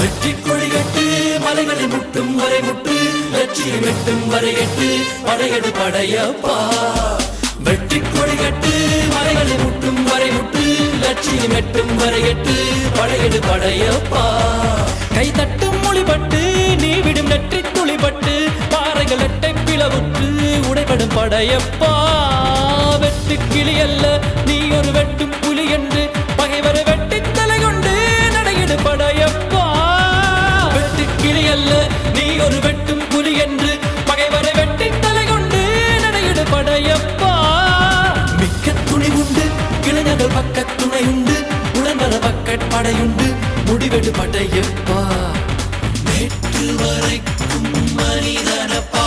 வெற்றி கொடிகட்டு மலைகளை முட்டும் வரை முட்டு லட்சியம் எட்டும் வரை எட்டு படையெடு படையப்பா வெற்றி கொடிகட்டு மலைகளை முட்டும் வரை முட்டு லட்சியம் எட்டும் வரை எட்டு படையெடு படையப்பா கை தட்டும் மொழிபட்டு நீ விடும் நெற்றி துளிபட்டு பாறைகள் எட்டை பிளவுற்று உடைபடும் படையப்பா வெட்டு கிளி அல்ல நீ ஒரு வெட்டும் புலி என்று பகைவரை வெட்டி தலை கொண்டு நடையிடு படையப்பா வெட்டு கிளி அல்ல நீ ஒரு வெட்டும் புலி என்று பகைவரை வெட்டி தலை கொண்டு நடையிடு படையப்பா மிக்க துணி உண்டு இளைஞர்கள் பக்க துணை உண்டு உடனர பக்கட் படையுண்டு முடிவெடு படையப்பா நேற்று வரைக்கும் மனிதனப்பா